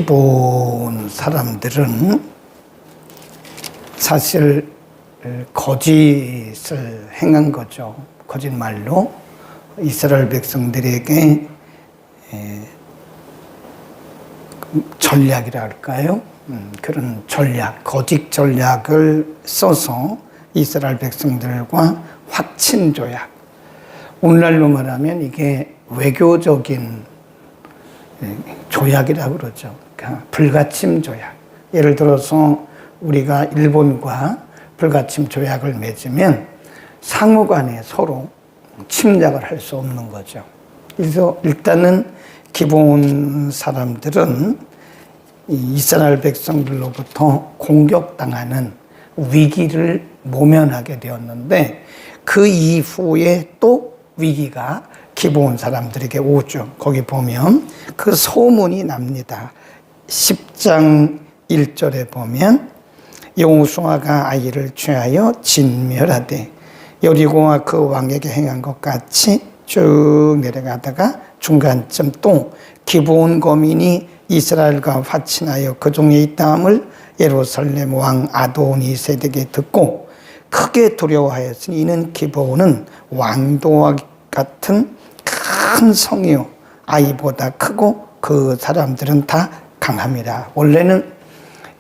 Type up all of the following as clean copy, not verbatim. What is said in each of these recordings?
본 사람들은 사실 거짓을 행한 거죠. 거짓말로 이스라엘 백성들에게 전략이라 할까요? 그런 전략, 거짓 전략을 써서 이스라엘 백성들과 확친 조약. 오늘날로 말하면 이게 외교적인 조약이라고 그러죠. 그러니까 불가침 조약. 예를 들어서 우리가 일본과 불가침 조약을 맺으면 상호간에 서로 침략을 할 수 없는 거죠. 그래서 일단은 기본 사람들은 이스라엘 백성들로부터 공격당하는 위기를 모면하게 되었는데 그 이후에 또 위기가 기본 사람들에게 오죠. 거기 보면 그 소문이 납니다. 10장 1절에 보면 여호수아가 아이를 취하여 진멸하되 여리고와 그 왕에게 행한 것 같이 쭉 내려가다가 중간쯤 또 기브온 거민이 이스라엘과 화친하여 그 중에 있다함을 예루살렘 왕 아도니세덱이 듣고 크게 두려워하였으니 이는 기브온은 왕도와 같은 큰 성이요 아이보다 크고 그 사람들은 다 강합니다. 원래는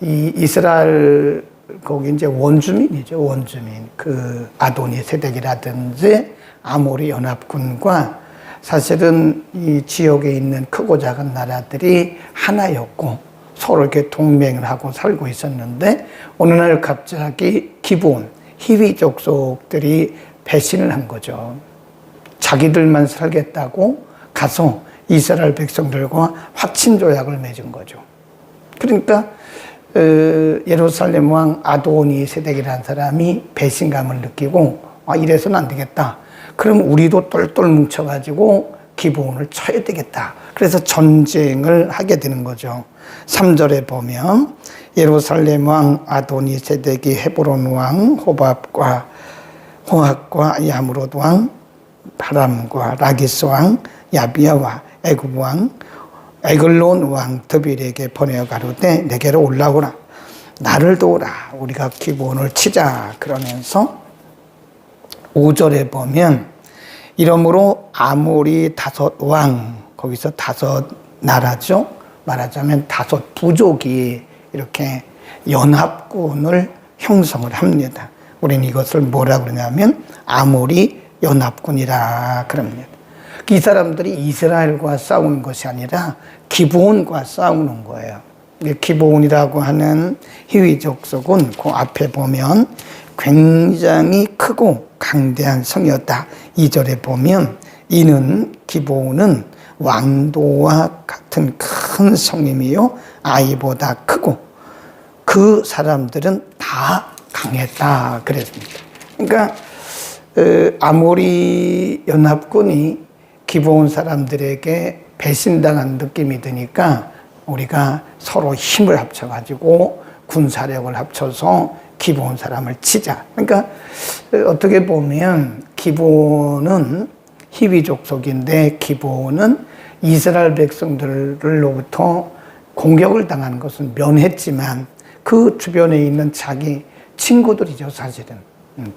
이 이스라엘 거기 이제 원주민이죠. 원주민. 그 아도니세덱이라든지 아모리 연합군과 사실은 이 지역에 있는 크고 작은 나라들이 하나였고 서로 이렇게 동맹을 하고 살고 있었는데 어느 날 갑자기 기브온 히위 족속들이 배신을 한 거죠. 자기들만 살겠다고 가서 이스라엘 백성들과 확친 조약을 맺은 거죠. 그러니까 예루살렘 왕 아도니세덱이라는 사람이 배신감을 느끼고 이래서는 안 되겠다. 그럼 우리도 똘똘 뭉쳐가지고 기브온을 쳐야 되겠다. 그래서 전쟁을 하게 되는 거죠. 3절에 보면 예루살렘 왕 아도니세덱이 헤브론 왕 호박과 야무롯 왕 바람과 라기스 왕 야비야와 애굽 왕 에글론 왕 드빌에게 보내어 가로되 내게로 올라오라. 나를 도우라. 우리가 기브온을 치자. 그러면서 5절에 보면 이러므로 아모리 5왕, 거기서 5 나라죠. 말하자면 5 부족이 이렇게 연합군을 형성을 합니다. 우리는 이것을 뭐라 그러냐면 아모리 연합군이라 그럽니다. 이 사람들이 이스라엘과 싸우는 것이 아니라 기브온과 싸우는 거예요. 기브온이라고 하는 히위 족속은 그 앞에 보면 굉장히 크고 강대한 성이었다. 2절에 보면 이는 기브온은 왕도와 같은 큰 성임이요 아이보다 크고 그 사람들은 다 강했다 그랬습니다. 그러니까 아모리 연합군이 기브온 사람들에게 배신당한 느낌이 드니까 우리가 서로 힘을 합쳐가지고 군사력을 합쳐서 기브온 사람을 치자. 그러니까 어떻게 보면 기브온은 히위 족속인데 기브온은 이스라엘 백성들로부터 공격을 당하는 것은 면했지만 그 주변에 있는 자기 친구들이죠. 사실은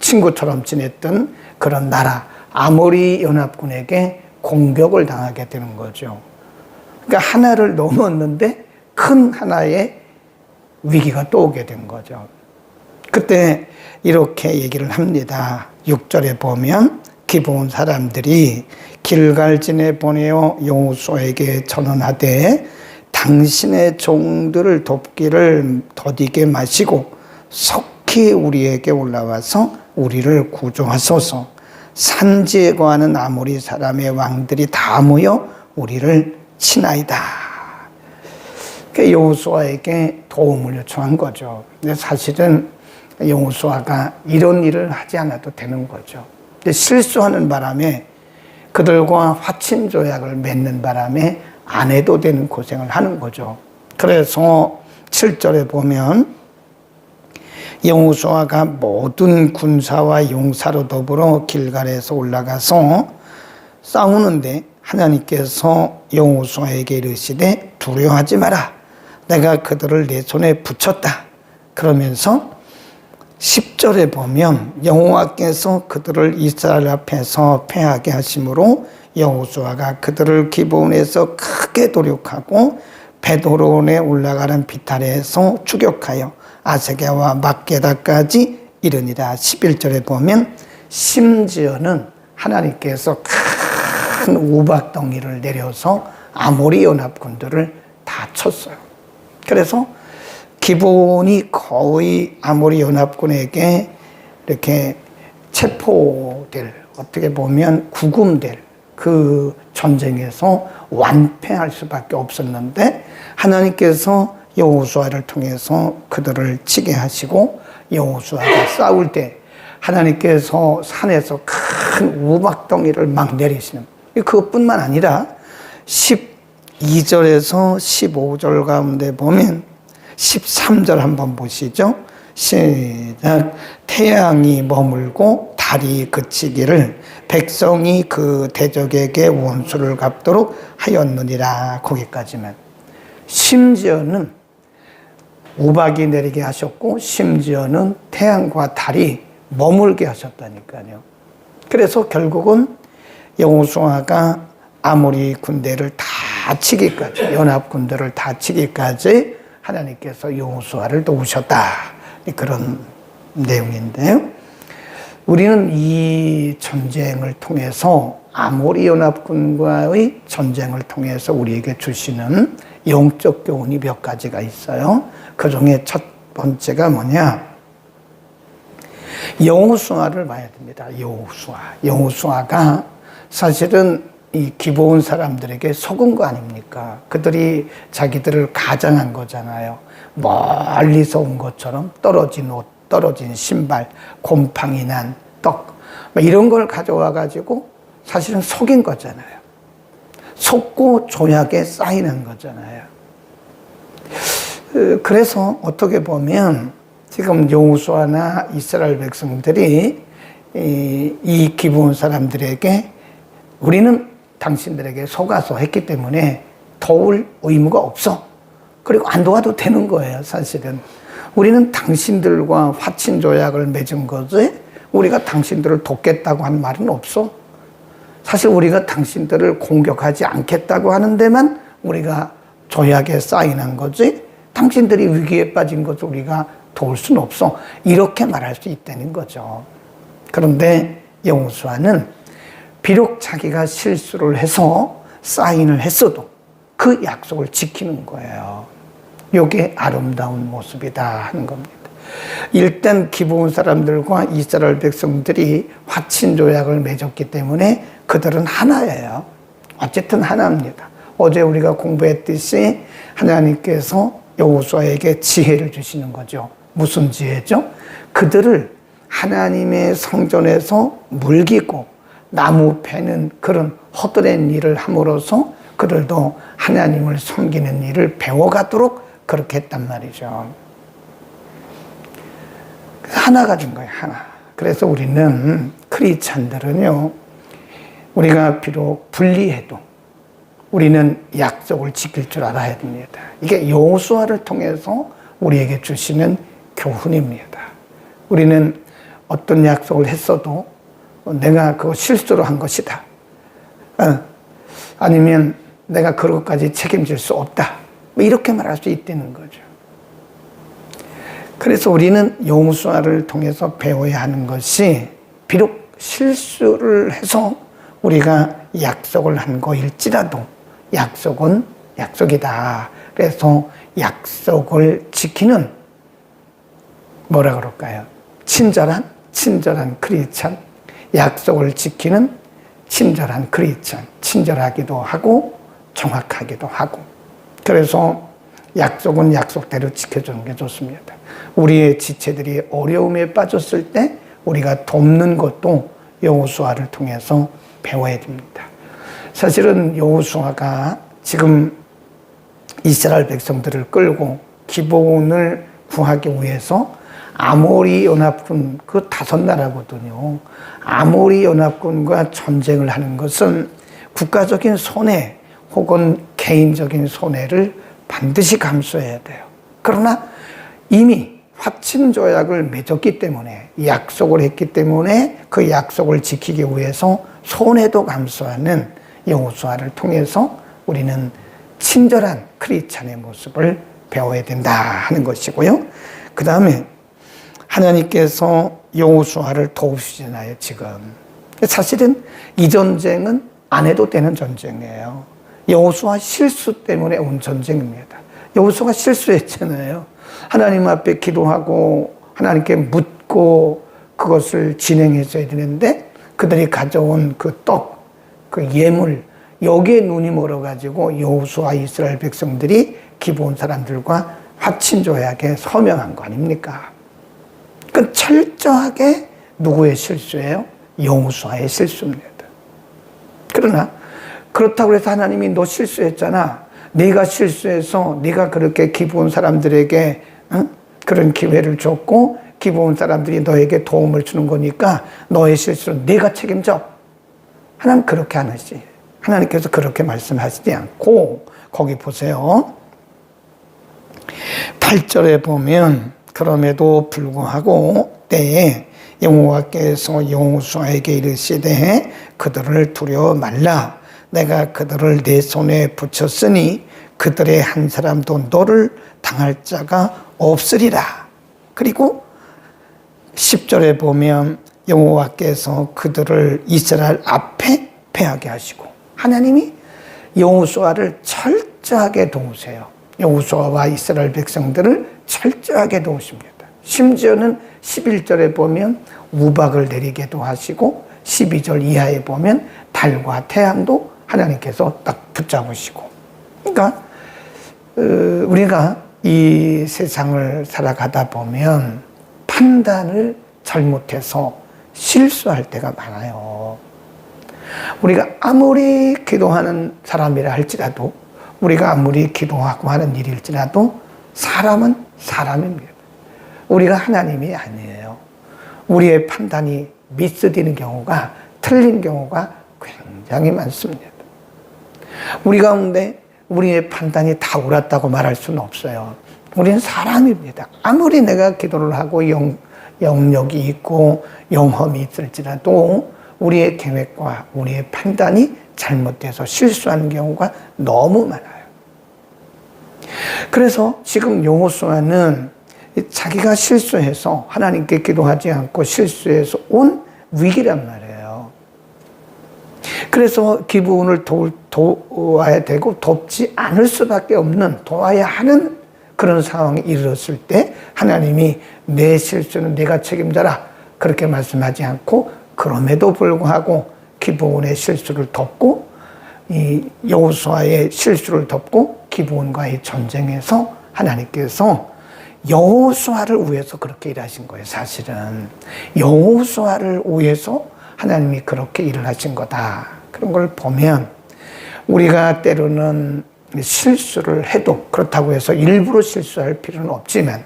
친구처럼 지냈던 그런 나라 아모리 연합군에게 공격을 당하게 되는 거죠. 그러니까 하나를 넘었는데 큰 하나의 위기가 또 오게 된 거죠. 그때 이렇게 얘기를 합니다. 6절에 보면 기브온 사람들이 길갈진에 보내어 여호수아에게 전언하되 당신의 종들을 돕기를 더디게 마시고 속히 우리에게 올라와서 우리를 구조하소서. 산지에 거하는 아모리 사람의 왕들이 다 모여 우리를 치나이다. 여호수아에게 도움을 요청한 거죠. 근데 사실은 여호수아가 이런 일을 하지 않아도 되는 거죠. 근데 실수하는 바람에 그들과 화친 조약을 맺는 바람에 안 해도 되는 고생을 하는 거죠. 그래서 7절에 보면 여호수아가 모든 군사와 용사로 더불어 길갈에서 올라가서 싸우는데 하나님께서 여호수아에게 이르시되 두려워하지 마라. 내가 그들을 내 손에 붙였다. 그러면서 10절에 보면 여호와께서 그들을 이스라엘 앞에서 패하게 하심으로 여호수아가 그들을 기브온에서 크게 도륙하고 베도론에 올라가는 비탈에서 추격하여 아세게와 막게다까지 이르니라. 11절에 보면 심지어는 하나님께서 큰 우박덩이를 내려서 아모리 연합군들을 다 쳤어요. 그래서 기브온이 거의 아모리 연합군에게 이렇게 체포될, 어떻게 보면 구금될 그 전쟁에서 완패할 수밖에 없었는데 하나님께서 여호수아를 통해서 그들을 치게 하시고 여호수아가 싸울 때 하나님께서 산에서 큰 우박덩이를 막 내리시는, 그것뿐만 아니라 12절에서 15절 가운데 보면 13절 한번 보시죠. 시작. 태양이 머물고 달이 그치기를 백성이 그 대적에게 원수를 갚도록 하였느니라. 거기까지만. 심지어는 우박이 내리게 하셨고 심지어는 태양과 달이 머물게 하셨다니까요. 그래서 결국은 여호수아가 아모리 군대를 다 치기까지, 연합군대를 다 치기까지 하나님께서 여호수아를 도우셨다. 그런 내용인데요. 우리는 이 전쟁을 통해서, 아모리 연합군과의 전쟁을 통해서 우리에게 주시는 영적 교훈이 몇 가지가 있어요. 그 중에 첫 번째가 뭐냐? 여호수아를 봐야 됩니다. 여호수아가 사실은 이 기브온 사람들에게 속은 거 아닙니까? 그들이 자기들을 가장한 거잖아요. 멀리서 온 것처럼 떨어진 옷, 떨어진 신발, 곰팡이 난 떡, 이런 걸 가져와 가지고 사실은 속인 거잖아요. 속고 조약에 쌓이는 거잖아요. 그래서 어떻게 보면 지금 여호수아나 이스라엘 백성들이 이 기브온 사람들에게 우리는 당신들에게 속아서 했기 때문에 도울 의무가 없어. 그리고 안 도와도 되는 거예요, 사실은. 우리는 당신들과 화친 조약을 맺은 거지, 우리가 당신들을 돕겠다고 한 말은 없어. 사실 우리가 당신들을 공격하지 않겠다고 하는 데만 우리가 조약에 사인한 거지, 당신들이 위기에 빠진 것을 우리가 도울 수는 없어. 이렇게 말할 수 있다는 거죠. 그런데 여호수아는 비록 자기가 실수를 해서 사인을 했어도 그 약속을 지키는 거예요. 이게 아름다운 모습이다 하는 겁니다. 일단 기브온 사람들과 이스라엘 백성들이 화친 조약을 맺었기 때문에 그들은 하나예요. 어쨌든 하나입니다. 어제 우리가 공부했듯이 하나님께서 여호수아에게 지혜를 주시는 거죠. 무슨 지혜죠? 그들을 하나님의 성전에서 물기고 나무 패는 그런 헛된 일을 함으로써 그들도 하나님을 섬기는 일을 배워가도록 그렇게 했단 말이죠. 하나가 된 거예요, 하나. 그래서 우리는 크리스찬들은요, 우리가 비록 분리해도 우리는 약속을 지킬 줄 알아야 됩니다. 이게 여호수아를 통해서 우리에게 주시는 교훈입니다. 우리는 어떤 약속을 했어도 내가 그거 실수로 한 것이다. 아니면 내가 그것까지 책임질 수 없다. 이렇게 말할 수 있다는 거죠. 그래서 우리는 여호수아를 통해서 배워야 하는 것이, 비록 실수를 해서 우리가 약속을 한 거일지라도 약속은 약속이다. 그래서 약속을 지키는, 뭐라 그럴까요? 친절한 크리스찬, 약속을 지키는 친절한 크리스찬, 친절하기도 하고 정확하기도 하고. 그래서 약속은 약속대로 지켜주는 게 좋습니다. 우리의 지체들이 어려움에 빠졌을 때 우리가 돕는 것도 여호수아를 통해서 배워야 됩니다. 사실은 여호수아가 지금 이스라엘 백성들을 끌고 기브온을 구하기 위해서 아모리 연합군, 그 5나라거든요. 아모리 연합군과 전쟁을 하는 것은 국가적인 손해 혹은 개인적인 손해를 반드시 감수해야 돼요. 그러나 이미 화친 조약을 맺었기 때문에, 약속을 했기 때문에 그 약속을 지키기 위해서 손해도 감수하는 여호수아를 통해서 우리는 친절한 크리스찬의 모습을 배워야 된다 하는 것이고요. 그 다음에 하나님께서 여호수아를 도우시잖아요, 지금. 사실은 이 전쟁은 안 해도 되는 전쟁이에요. 여호수아 실수 때문에 온 전쟁입니다. 여호수아가 실수했잖아요. 하나님 앞에 기도하고 하나님께 묻고 그것을 진행했어야 되는데 그들이 가져온 그 떡, 그 예물, 여기에 눈이 멀어가지고 여호수아 이스라엘 백성들이 기브온 사람들과 화친 조약에 서명한 거 아닙니까? 그 철저하게 누구의 실수예요? 여호수아의 실수입니다. 그러나 그렇다고 해서 하나님이 너 실수했잖아. 네가 실수해서 네가 그렇게 기브온 사람들에게 그런 기회를 줬고 기브온 사람들이 너에게 도움을 주는 거니까 너의 실수는 네가 책임져. 하나님 그렇게 안 하시. 하나님께서 그렇게 말씀하시지 않고 거기 보세요. 8절에 보면 그럼에도 불구하고 때에 여호와께서 여호수아에게 이르시되 그들을 두려워 말라. 내가 그들을 내 손에 붙였으니 그들의 한 사람도 너를 당할 자가 없으리라. 그리고 10절에 보면 여호와께서 그들을 이스라엘 앞에 패하게 하시고 하나님이 여호수아를 철저하게 도우세요. 여호수아와 이스라엘 백성들을 철저하게 도우십니다. 심지어는 11절에 보면 우박을 내리게도 하시고 12절 이하에 보면 달과 태양도 하나님께서 딱 붙잡으시고. 그러니까 우리가 이 세상을 살아가다 보면 판단을 잘못해서 실수할 때가 많아요. 우리가 아무리 기도하는 사람이라 할지라도, 우리가 아무리 기도하고 하는 일일지라도 사람은 사람입니다. 우리가 하나님이 아니에요. 우리의 판단이 미스되는 경우가, 틀린 경우가 굉장히 많습니다. 우리 가운데 우리의 판단이 다 옳았다고 말할 수는 없어요. 우리는 사람입니다. 아무리 내가 기도를 하고 영역이 있고 영험이 있을지라도 우리의 계획과 우리의 판단이 잘못돼서 실수하는 경우가 너무 많아요. 그래서 지금 여호수아는 자기가 실수해서 하나님께 기도하지 않고 실수해서 온 위기란 말이에요. 그래서 기브온을 도와야 되고 돕지 않을 수밖에 없는, 도와야 하는 그런 상황에 이르렀을 때 하나님이 내 실수는 네가 책임져라 그렇게 말씀하지 않고, 그럼에도 불구하고 기브온의 실수를 덮고 이 여호수아의 실수를 덮고 기브온과의 전쟁에서 하나님께서 여호수아를 위해서 그렇게 일하신 거예요. 사실은 여호수아를 위해서 하나님이 그렇게 일을 하신 거다. 그런 걸 보면 우리가 때로는 실수를 해도, 그렇다고 해서 일부러 실수할 필요는 없지만,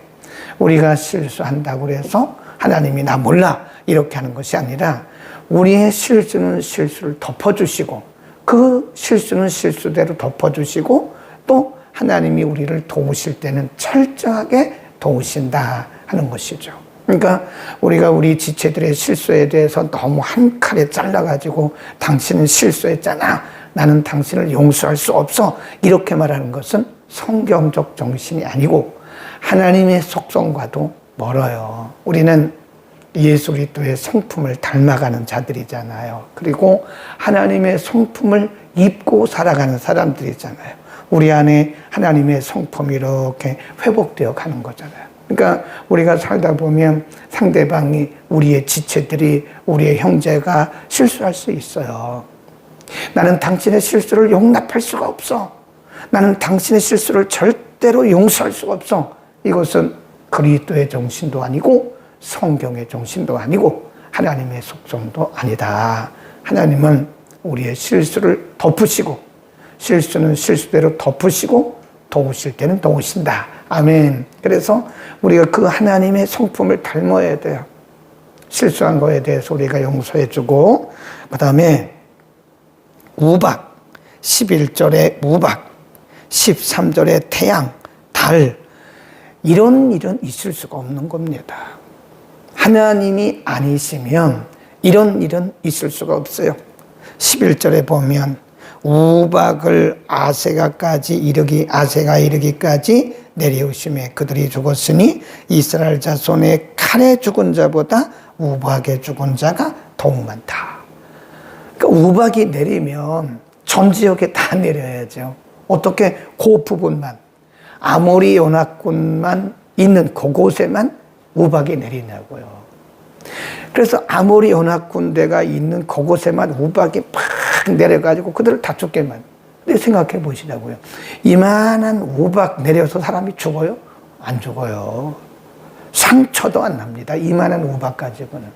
우리가 실수한다고 해서 하나님이 나 몰라 이렇게 하는 것이 아니라 우리의 실수는 실수를 덮어주시고 그 실수는 실수대로 덮어주시고 또 하나님이 우리를 도우실 때는 철저하게 도우신다 하는 것이죠. 그러니까 우리가 우리 지체들의 실수에 대해서 너무 한 칼에 잘라가지고 당신은 실수했잖아, 나는 당신을 용서할 수 없어, 이렇게 말하는 것은 성경적 정신이 아니고 하나님의 속성과도 멀어요. 우리는 예수 그리스도의 성품을 닮아가는 자들이잖아요. 그리고 하나님의 성품을 입고 살아가는 사람들이잖아요. 우리 안에 하나님의 성품이 이렇게 회복되어 가는 거잖아요. 그러니까 우리가 살다 보면 상대방이, 우리의 지체들이, 우리의 형제가 실수할 수 있어요. 나는 당신의 실수를 용납할 수가 없어. 나는 당신의 실수를 절대로 용서할 수가 없어. 이것은 그리스도의 정신도 아니고 성경의 정신도 아니고 하나님의 속성도 아니다. 하나님은 우리의 실수를 덮으시고, 실수는 실수대로 덮으시고 도우실 때는 도우신다. 아멘. 그래서 우리가 그 하나님의 성품을 닮아야 돼요. 실수한 거에 대해서 우리가 용서해주고, 그 다음에 우박, 11절에 우박, 13절에 태양, 달, 이런 일은 있을 수가 없는 겁니다. 하나님이 아니시면 이런 일은 있을 수가 없어요. 11절에 보면 우박을 아세가 이르기까지 내려오심에 그들이 죽었으니 이스라엘 자손의 칼에 죽은 자보다 우박에 죽은 자가 더욱 많다. 그러니까 우박이 내리면 전 지역에 다 내려야죠. 어떻게 그 부분만, 아모리 연합군만 있는 그곳에만 우박이 내리냐고요. 그래서 아모리 연합군대가 있는 그곳에만 우박이 팍 내려가지고 그들을 다 죽게만. 근데 생각해 보시자고요. 이만한 우박 내려서 사람이 죽어요? 안 죽어요. 상처도 안 납니다. 이만한 우박 가지고는.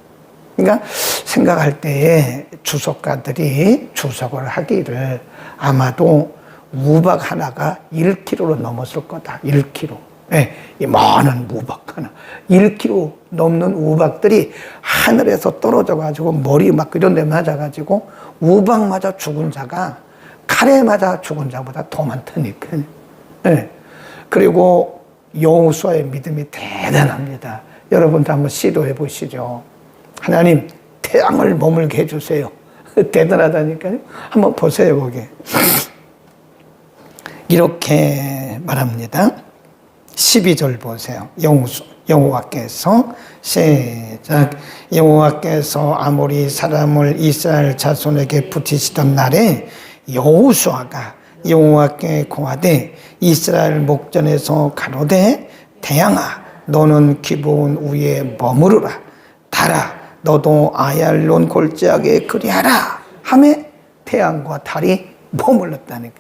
그러니까 생각할 때에 주석가들이 주석을 하기를 아마도 우박 하나가 1kg로 넘었을 거다. 1kg. 네, 이 많은 우박 하나. 1kg 넘는 우박들이 하늘에서 떨어져가지고 머리 막 이런 데 맞아가지고 우박 맞아 죽은 자가 칼에 맞아 죽은 자보다 더 많다니까. 네. 그리고 여호수아의 믿음이 대단합니다. 여러분도 한번 시도해 보시죠. 하나님, 태양을 머물게 해주세요. 대단하다니까요. 한번 보세요, 거기. 이렇게 말합니다. 12절 보세요. 여호와께서 시작. 여호와께서 아모리 사람을 이스라엘 자손에게 붙이시던 날에 여호수아가 여호와께 고하되 이스라엘 목전에서 가로되 태양아 너는 기브온 위에 머무르라. 달아 너도 아얄론 골짜기에 그리하라 하매 태양과 달이 머물렀다니까.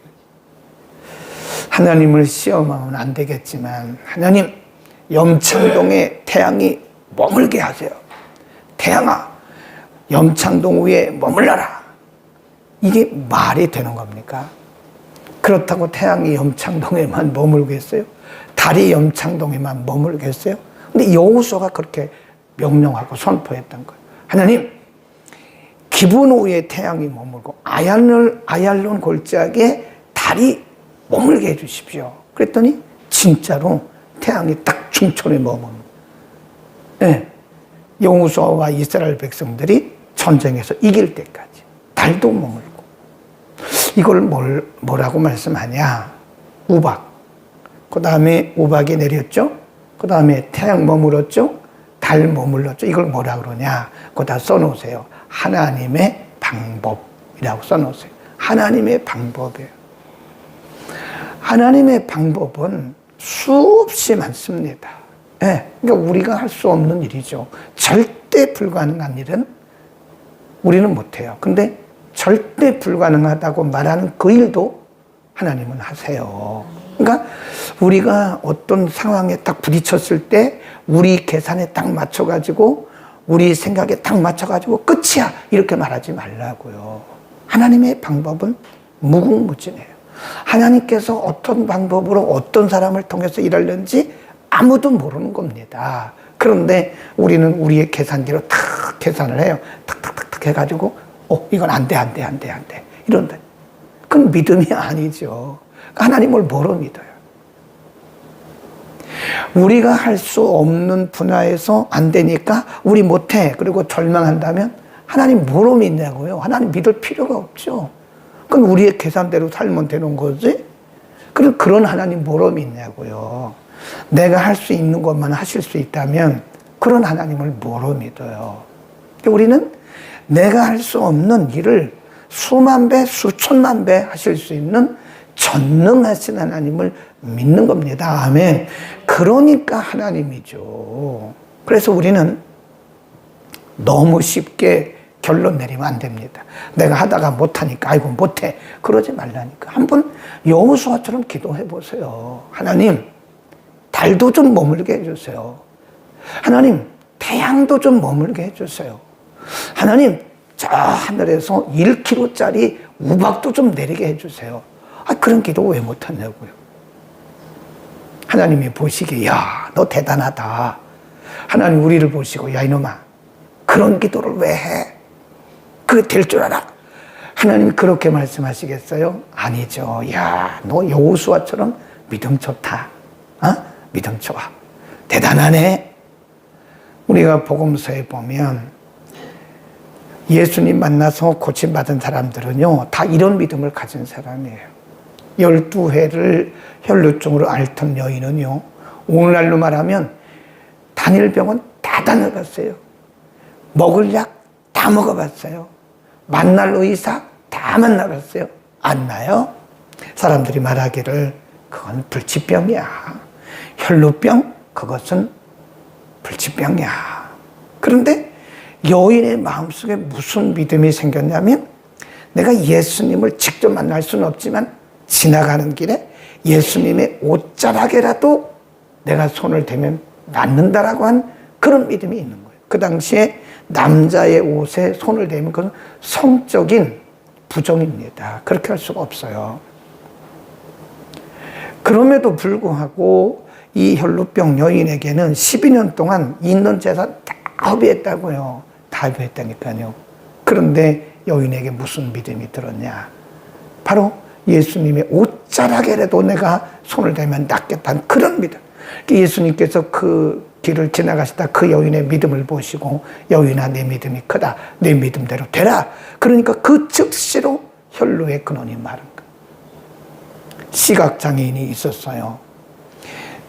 하나님을 시험하면 안 되겠지만 하나님 염창동에 태양이 머물게 하세요. 태양아 염창동 위에 머물러라. 이게 말이 되는 겁니까? 그렇다고 태양이 염창동에만 머물겠어요? 달이 염창동에만 머물겠어요? 근데 여호수아가 그렇게 명령하고 선포했던 거예요. 하나님, 기브온 위에 태양이 머물고 아얄론 골짜기에 달이 머물게 해주십시오. 그랬더니 진짜로 태양이 딱 중천에 머무는. 네. 여호수아와 이스라엘 백성들이 전쟁에서 이길 때까지 달도 머물고. 이걸 뭐라고 말씀하냐? 우박. 그 다음에 우박이 내렸죠. 그 다음에 태양 머물었죠. 달 머물렀죠. 이걸 뭐라 그러냐? 그거 다 써놓으세요. 하나님의 방법이라고 써놓으세요. 하나님의 방법이에요. 하나님의 방법은 수없이 많습니다. 네, 그러니까 우리가 할 수 없는 일이죠. 절대 불가능한 일은 우리는 못해요. 근데 절대 불가능하다고 말하는 그 일도 하나님은 하세요. 그러니까 우리가 어떤 상황에 딱 부딪혔을 때 우리 계산에 딱 맞춰가지고 우리 생각에 딱 맞춰가지고 끝이야 이렇게 말하지 말라고요. 하나님의 방법은 무궁무진해요. 하나님께서 어떤 방법으로 어떤 사람을 통해서 일하는지 아무도 모르는 겁니다. 그런데 우리는 우리의 계산기로 탁 계산을 해요. 탁탁탁탁 해가지고 이건 안 돼. 이런다. 그건 믿음이 아니죠. 하나님을 뭐로 믿어요? 우리가 할 수 없는 분야에서 안 되니까 우리 못해. 그리고 절망한다면 하나님 뭐로 믿냐고요? 하나님 믿을 필요가 없죠. 그건 우리의 계산대로 살면 되는 거지. 그런 하나님 뭐로 믿냐고요. 내가 할 수 있는 것만 하실 수 있다면 그런 하나님을 뭐로 믿어요. 우리는 내가 할 수 없는 일을 수만 배, 수천만 배 하실 수 있는 전능하신 하나님을 믿는 겁니다. 아멘. 그러니까 하나님이죠. 그래서 우리는 너무 쉽게 결론 내리면 안 됩니다. 내가 하다가 못하니까 아이고 못해 그러지 말라니까. 한번 여호수아처럼 기도해 보세요. 하나님 달도 좀 머물게 해주세요. 하나님 태양도 좀 머물게 해주세요. 하나님 저 하늘에서 1kg짜리 우박도 좀 내리게 해주세요. 그런 기도 왜 못하냐고요. 하나님이 보시기에 야, 너 대단하다. 하나님 우리를 보시고 야 이놈아 그런 기도를 왜 해? 그게 될 줄 알아. 하나님 그렇게 말씀하시겠어요? 아니죠. 야, 너 여호수아처럼 믿음 좋다. 믿음 좋아. 대단하네. 우리가 복음서에 보면 예수님 만나서 고침받은 사람들은요, 다 이런 믿음을 가진 사람이에요. 12회를 혈루증으로 앓던 여인은요, 오늘날로 말하면 단일병원 다 다녀봤어요. 먹을 약 다 먹어봤어요. 만날 의사 다 만나봤어요. 안 나요? 사람들이 말하기를 그건 불치병이야. 혈루병 그것은 불치병이야. 그런데 여인의 마음속에 무슨 믿음이 생겼냐면 내가 예수님을 직접 만날 수는 없지만 지나가는 길에 예수님의 옷자락에라도 내가 손을 대면 낫는다라고 한 그런 믿음이 있는 거예요. 그 당시에 남자의 옷에 손을 대면 그건 성적인 부정입니다. 그렇게 할 수가 없어요. 그럼에도 불구하고 이 혈루병 여인에게는 12년 동안 있는 재산 다 허비했다고요. 다 허비했다니까요. 그런데 여인에게 무슨 믿음이 들었냐? 바로 예수님의 옷자락에라도 내가 손을 대면 낫겠다는 그런 믿음. 예수님께서 그 길을 지나가시다 그 여인의 믿음을 보시고 여인아 내 믿음이 크다. 내 믿음대로 되라. 그러니까 그 즉시로 혈루의 근원이 마른 거예요. 시각장애인이 있었어요.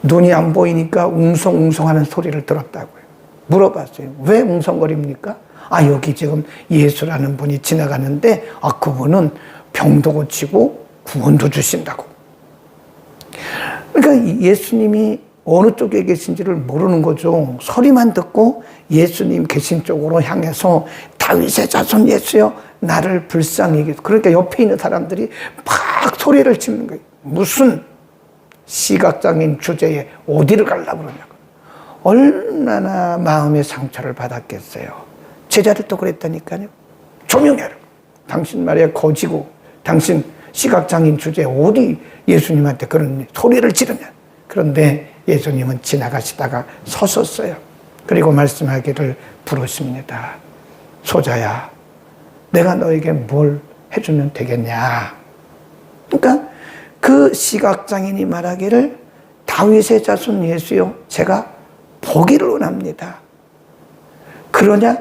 눈이 안 보이니까 웅성웅성하는 소리를 들었다고요. 물어봤어요. 왜 웅성거립니까? 여기 지금 예수라는 분이 지나가는데 그분은 병도 고치고 구원도 주신다고. 그러니까 예수님이 어느 쪽에 계신지를 모르는 거죠. 소리만 듣고 예수님 계신 쪽으로 향해서 다윗의 자손 예수여 나를 불쌍히 여기소서. 그러니까 옆에 있는 사람들이 막 소리를 치는 거예요. 무슨 시각장애인 주제에 어디를 가려고 그러냐고. 얼마나 마음의 상처를 받았겠어요. 제자들도 그랬다니까요. 조명해. 당신 말이야 거지고 당신 시각장애인 주제에 어디 예수님한테 그런 소리를 지르냐. 그런데 예수님은 지나가시다가 서셨어요. 그리고 말씀하기를 부르십니다. 소자야, 내가 너에게 뭘 해주면 되겠냐. 그러니까 그 시각장애인이 말하기를 다윗의 자손 예수여 제가 보기를 원합니다. 그러냐?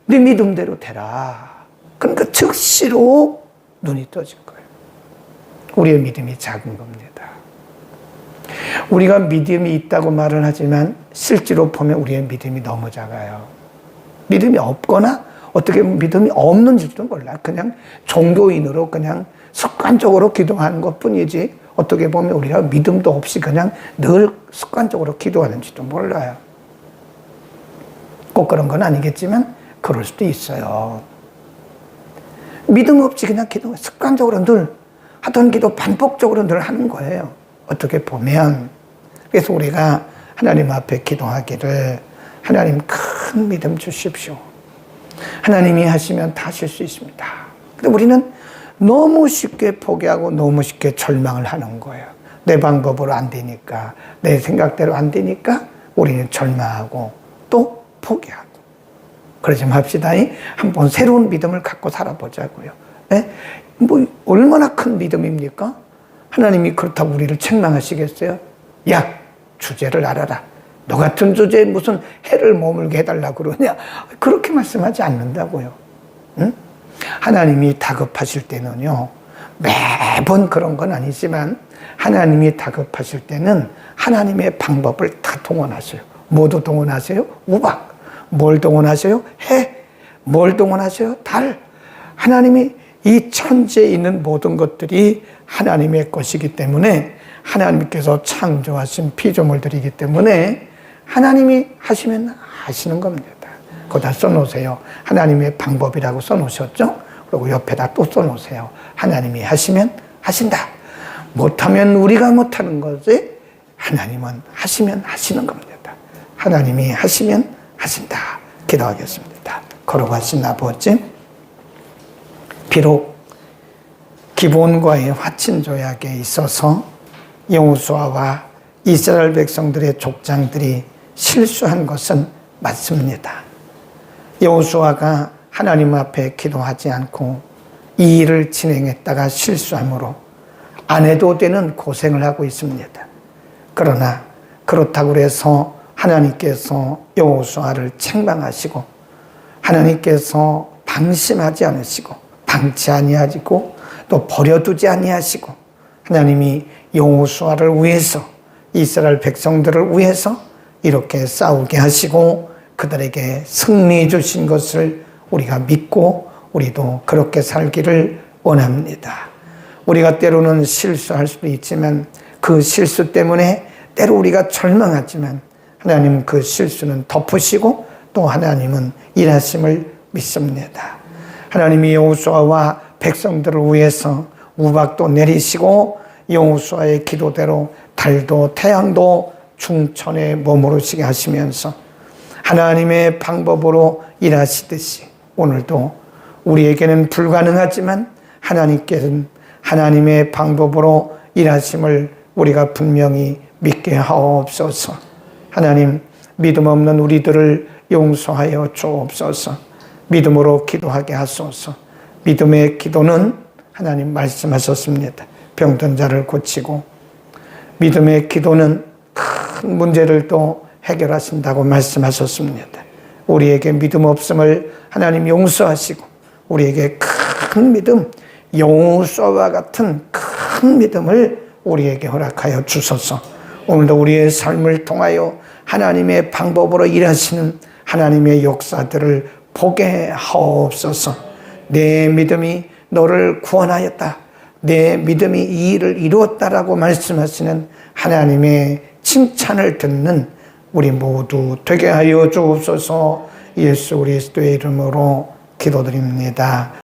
네 믿음대로 되라. 그러니까 즉시로 눈이 떠진 거예요. 우리의 믿음이 작은 겁니다. 우리가 믿음이 있다고 말을 하지만 실제로 보면 우리의 믿음이 너무 작아요. 믿음이 없거나 어떻게 보면 믿음이 없는지도 몰라. 그냥 종교인으로 그냥 습관적으로 기도하는 것뿐이지 어떻게 보면 우리가 믿음도 없이 그냥 늘 습관적으로 기도하는지도 몰라요. 꼭 그런 건 아니겠지만 그럴 수도 있어요. 믿음 없이 그냥 기도, 습관적으로 늘 하던 기도 반복적으로 늘 하는 거예요. 어떻게 보면. 그래서 우리가 하나님 앞에 기도하기를 하나님 큰 믿음 주십시오. 하나님이 하시면 다 하실 수 있습니다. 근데 우리는 너무 쉽게 포기하고 너무 쉽게 절망을 하는 거예요. 내 방법으로 안 되니까, 내 생각대로 안 되니까 우리는 절망하고 또 포기하고. 그러지 맙시다. 한번 새로운 믿음을 갖고 살아보자고요. 네? 뭐 얼마나 큰 믿음입니까? 하나님이 그렇다고 우리를 책망하시겠어요? 야, 주제를 알아라. 너 같은 주제에 무슨 해를 머물게 해달라고 그러냐? 그렇게 말씀하지 않는다고요. 응? 하나님이 다급하실 때는요, 매번 그런 건 아니지만 하나님이 다급하실 때는 하나님의 방법을 다 동원하세요. 모두 동원하세요? 우박. 뭘 동원하세요? 해. 뭘 동원하세요? 달. 하나님이 이 천지에 있는 모든 것들이 하나님의 것이기 때문에 하나님께서 창조하신 피조물들이기 때문에 하나님이 하시면 하시는 겁니다. 거기다 써놓으세요. 하나님의 방법이라고 써놓으셨죠? 그리고 옆에다 또 써놓으세요. 하나님이 하시면 하신다. 못하면 우리가 못하는 거지 하나님은 하시면 하시는 겁니다. 하나님이 하시면 하신다. 기도하겠습니다. 거룩하신 아버지, 비록 기본과의 화친조약에 있어서 여호수아와 이스라엘 백성들의 족장들이 실수한 것은 맞습니다. 여호수아가 하나님 앞에 기도하지 않고 이 일을 진행했다가 실수함으로 안 해도 되는 고생을 하고 있습니다. 그러나 그렇다고 해서 하나님께서 여호수아를 책망하시고 하나님께서 방심하지 않으시고 방치 아니하시고 또 버려두지 아니하시고 하나님이 여호수아를 위해서 이스라엘 백성들을 위해서 이렇게 싸우게 하시고 그들에게 승리해 주신 것을 우리가 믿고 우리도 그렇게 살기를 원합니다. 우리가 때로는 실수할 수도 있지만 그 실수 때문에 때로 우리가 절망하지만 하나님은 그 실수는 덮으시고 또 하나님은 일하심을 믿습니다. 하나님이 여호수아와 백성들을 위해서 우박도 내리시고 여호수아의 기도대로 달도 태양도 중천에 머무르시게 하시면서 하나님의 방법으로 일하시듯이 오늘도 우리에게는 불가능하지만 하나님께서는 하나님의 방법으로 일하심을 우리가 분명히 믿게 하옵소서. 하나님, 믿음 없는 우리들을 용서하여 주옵소서. 믿음으로 기도하게 하소서. 믿음의 기도는 하나님 말씀하셨습니다. 병든 자를 고치고 믿음의 기도는 큰 문제를 또 해결하신다고 말씀하셨습니다. 우리에게 믿음 없음을 하나님 용서하시고 우리에게 큰 믿음, 여호수아와 같은 큰 믿음을 우리에게 허락하여 주소서. 오늘도 우리의 삶을 통하여 하나님의 방법으로 일하시는 하나님의 역사들을 보게 하옵소서. 내 믿음이 너를 구원하였다. 내 믿음이 이 일을 이루었다라고 말씀하시는 하나님의 칭찬을 듣는 우리 모두 되게 하여 주옵소서. 예수 그리스도의 이름으로 기도드립니다.